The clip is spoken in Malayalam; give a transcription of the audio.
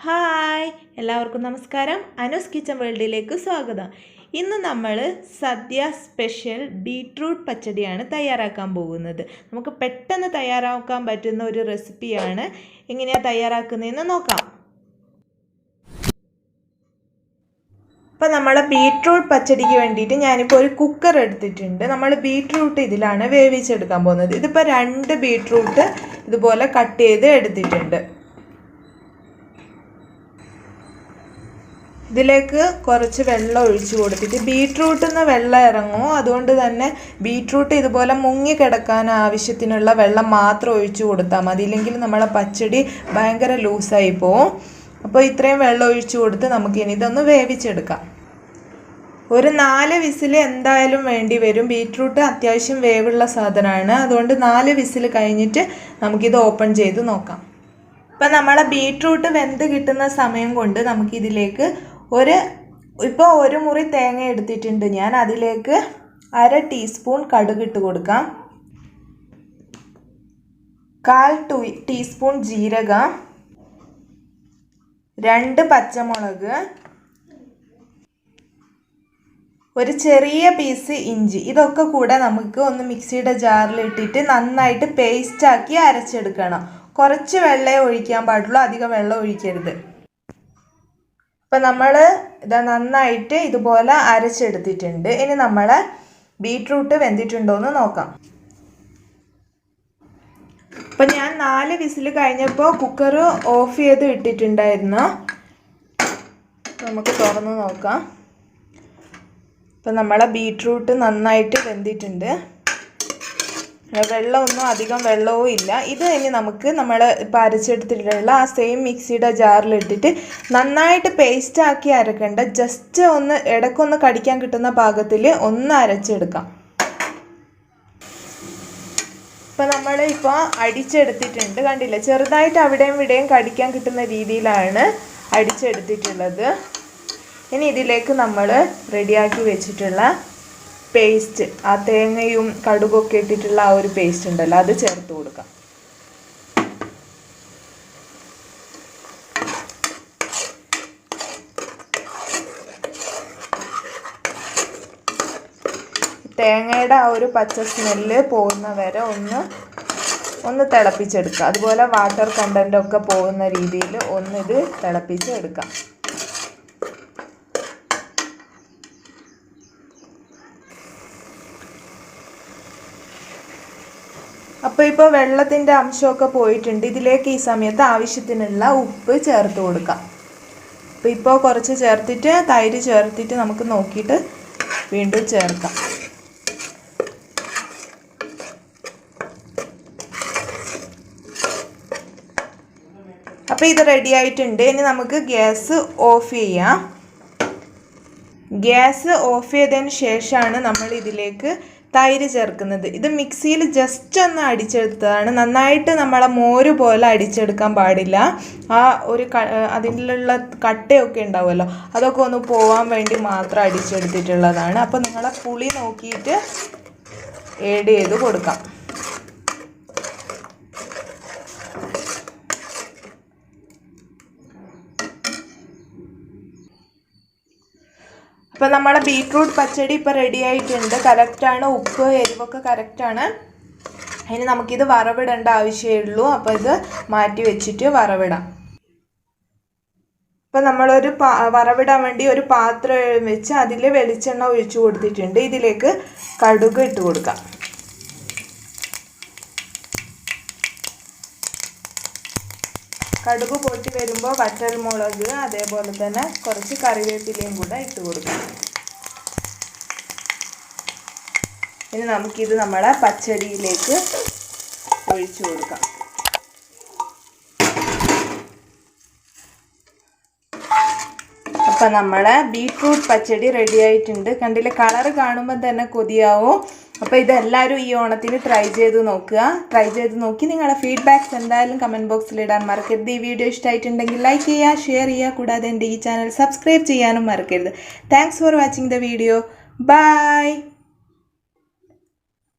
ഹായ് എല്ലാവർക്കും നമസ്കാരം. അനൂസ് കിച്ചൻ വേൾഡിലേക്ക് സ്വാഗതം. ഇന്ന് നമ്മൾ സദ്യ സ്പെഷ്യൽ ബീട്രൂട്ട് പച്ചടിയാണ് തയ്യാറാക്കാൻ പോകുന്നത്. നമുക്ക് പെട്ടെന്ന് തയ്യാറാക്കാൻ പറ്റുന്ന ഒരു റെസിപ്പിയാണ്. എങ്ങനെയാണ് തയ്യാറാക്കുന്നതെന്ന് നോക്കാം. അപ്പോൾ നമ്മൾ ബീട്രൂട്ട് പച്ചടിക്ക് വേണ്ടിയിട്ട് ഞാനിപ്പോൾ ഒരു കുക്കർ എടുത്തിട്ടുണ്ട്. നമ്മൾ ബീട്രൂട്ട് ഇതിലാണ് വേവിച്ചെടുക്കാൻ പോകുന്നത്. ഇതിപ്പോൾ 2 ബീട്രൂട്ട് ഇതുപോലെ കട്ട് ചെയ്ത് എടുത്തിട്ടുണ്ട്. ഇതിലേക്ക് കുറച്ച് വെള്ളം ഒഴിച്ചു കൊടുത്തിട്ട് ബീട്രൂട്ടിൽ നിന്ന് വെള്ളം ഇറങ്ങും. അതുകൊണ്ട് തന്നെ ബീട്രൂട്ട് ഇതുപോലെ മുങ്ങി കിടക്കാൻ ആവശ്യത്തിനുള്ള വെള്ളം മാത്രം ഒഴിച്ചു കൊടുത്താൽ മതി. ഇല്ലെങ്കിൽ നമ്മളെ പച്ചടി ഭയങ്കര ലൂസായി പോവും. അപ്പോൾ ഇത്രയും വെള്ളം ഒഴിച്ചു കൊടുത്ത് നമുക്കിനി ഇതൊന്ന് വേവിച്ചെടുക്കാം. ഒരു 4 വിസിൽ എന്തായാലും വേണ്ടി വരും. ബീട്രൂട്ട് അത്യാവശ്യം വേവുള്ള സാധനമാണ്. അതുകൊണ്ട് 4 വിസിൽ കഴിഞ്ഞിട്ട് നമുക്കിത് ഓപ്പൺ ചെയ്ത് നോക്കാം. ഇപ്പം നമ്മളെ ബീട്രൂട്ട് വെന്ത് കിട്ടുന്ന സമയം കൊണ്ട് നമുക്കിതിലേക്ക് ഇപ്പോൾ ഒരു മുറി തേങ്ങ എടുത്തിട്ടുണ്ട് ഞാൻ. അതിലേക്ക് 1/2 ടീസ്പൂൺ കടുക് ഇട്ട് കൊടുക്കാം. 1/4 ടീസ്പൂൺ ജീരകം, 2 പച്ചമുളക്, ഒരു ചെറിയ പീസ് ഇഞ്ചി. ഇതൊക്കെ കൂടെ നമുക്ക് ഒന്ന് മിക്സിയുടെ ജാറിൽ ഇട്ടിട്ട് നന്നായിട്ട് പേസ്റ്റാക്കി അരച്ചെടുക്കണം. കുറച്ച് വെള്ളമേ ഒഴിക്കാൻ പാടുള്ളൂ, അധികം വെള്ളം ഒഴിക്കരുത്. ഇപ്പം നമ്മൾ ഇത് നന്നായിട്ട് ഇതുപോലെ അരച്ചെടുത്തിട്ടുണ്ട്. ഇനി നമ്മൾ ബീട്രൂട്ട് വെന്തിട്ടുണ്ടോ എന്ന് നോക്കാം. അപ്പം ഞാൻ 4 വിസിൽ കഴിഞ്ഞപ്പോൾ കുക്കർ ഓഫ് ചെയ്ത് ഇട്ടിട്ടുണ്ടായിരുന്നു. നമുക്ക് തുറന്ന് നോക്കാം. ഇപ്പം നമ്മളെ ബീട്രൂട്ട് നന്നായിട്ട് വെന്തിട്ടുണ്ട്. വെള്ളമൊന്നും അധികം വെള്ളവും ഇല്ല. ഇത് ഇനി നമുക്ക് നമ്മൾ ഇപ്പോൾ അരച്ചെടുത്തിട്ടുള്ള ആ സെയിം മിക്സിയുടെ ജാറിലിട്ടിട്ട് നന്നായിട്ട് പേസ്റ്റാക്കി അരക്കേണ്ട, ജസ്റ്റ് ഒന്ന് ഇടയ്ക്കൊന്ന് കടിക്കാൻ കിട്ടുന്ന പാകത്തിൽ ഒന്ന് അരച്ചെടുക്കാം. ഇപ്പം നമ്മളിപ്പോൾ അടിച്ചെടുത്തിട്ടുണ്ട്, കണ്ടില്ലേ? ചെറുതായിട്ട് അവിടെയും ഇവിടെയും കടിക്കാൻ കിട്ടുന്ന രീതിയിലാണ് അടിച്ചെടുത്തിട്ടുള്ളത്. ഇനി ഇതിലേക്ക് നമ്മൾ റെഡിയാക്കി വെച്ചിട്ടുള്ള പേസ്റ്റ്, ആ തേങ്ങയും കടുകൊക്കെ ഇട്ടിട്ടുള്ള ആ ഒരു പേസ്റ്റ് ഉണ്ടല്ലോ, അത് ചേർത്ത് കൊടുക്കാം. തേങ്ങയുടെ ആ ഒരു പച്ച സ്മെല്ല് പോകുന്ന വരെ ഒന്ന് തിളപ്പിച്ചെടുക്കുക. അതുപോലെ വാട്ടർ കണ്ടൻ്റൊക്കെ പോകുന്ന രീതിയിൽ ഒന്നിത് തിളപ്പിച്ചെടുക്കാം. അപ്പോൾ വെള്ളത്തിൻ്റെ അംശമൊക്കെ പോയിട്ടുണ്ട്. ഇതിലേക്ക് ഈ സമയത്ത് ആവശ്യത്തിനുള്ള ഉപ്പ് ചേർത്ത് കൊടുക്കാം. ഇപ്പോൾ കുറച്ച് ചേർത്തിട്ട് തൈര് ചേർത്തിട്ട് നമുക്ക് നോക്കിയിട്ട് വീണ്ടും ചേർക്കാം. അപ്പോൾ ഇത് റെഡി ആയിട്ടുണ്ട്. ഇനി നമുക്ക് ഗ്യാസ് ഓഫ് ചെയ്യാം. ഗ്യാസ് ഓഫ് ചെയ്തതിന് ശേഷമാണ് നമ്മൾ ഇതിലേക്ക് തൈര് ചേർക്കുന്നത്. ഇത് മിക്സിയിൽ ജസ്റ്റ് ഒന്ന് അടിച്ചെടുത്തതാണ്. നന്നായിട്ട് നമ്മളെ മോര് പോലെ അടിച്ചെടുക്കാൻ പാടില്ല. ആ ഒരു അതിലുള്ള കട്ടയൊക്കെ ഉണ്ടാവുമല്ലോ, അതൊക്കെ ഒന്ന് പോവാൻ വേണ്ടി മാത്രം അടിച്ചെടുത്തിട്ടുള്ളതാണ്. അപ്പോൾ നിങ്ങളെ പുളി നോക്കിയിട്ട് ആഡ് ചെയ്ത് കൊടുക്കാം. അപ്പോൾ നമ്മുടെ ബീട്രൂട്ട് പച്ചടി ഇപ്പോൾ റെഡി ആയിട്ടുണ്ട്. കറക്റ്റാണ്, ഉപ്പ് എരിവൊക്കെ കറക്റ്റാണ്. ഇനി നമുക്കിത് വറവിടേണ്ട ആവശ്യമേ ഉള്ളൂ. അപ്പോൾ ഇത് മാറ്റി വെച്ചിട്ട് വറവിടാം. അപ്പോൾ നമ്മളൊരു വറവിടാൻ വേണ്ടി ഒരു പാത്രം വെച്ച് അതിൽ വെളിച്ചെണ്ണ ഒഴിച്ചു കൊടുത്തിട്ടുണ്ട്. ഇതിലേക്ക് കടുക് ഇട്ട് കൊടുക്കാം. കടുക് പൊട്ടി വരുമ്പോൾ വറ്റൽമുളക്, അതേപോലെ തന്നെ കുറച്ച് കറിവേപ്പിലയും കൂടെ ഇട്ട് കൊടുക്കാം. ഇനി നമുക്കിത് നമ്മളെ പച്ചടിയിലേക്ക് ഒഴിച്ചു കൊടുക്കാം. അപ്പം നമ്മളെ ബീട്രൂട്ട് പച്ചടി റെഡി ആയിട്ടുണ്ട്. കണ്ടില്ലേ, കളറ് കാണുമ്പോൾ തന്നെ കൊതിയാവും. അപ്പോൾ ഇതെല്ലാവരും ഈ ഓണത്തിന് ട്രൈ ചെയ്ത് നോക്കുക. ട്രൈ ചെയ്ത് നോക്കി നിങ്ങളുടെ ഫീഡ്ബാക്ക്സ് എന്തായാലും കമൻറ്റ് ബോക്സിൽ ഇടാൻ മറക്കരുത്. ഈ വീഡിയോ ഇഷ്ടമായിട്ടുണ്ടെങ്കിൽ ലൈക്ക് ചെയ്യുക, ഷെയർ ചെയ്യുക. കൂടാതെ എൻ്റെ ഈ ചാനൽ സബ്സ്ക്രൈബ് ചെയ്യാനും മറക്കരുത്. Thanks for watching the video. By.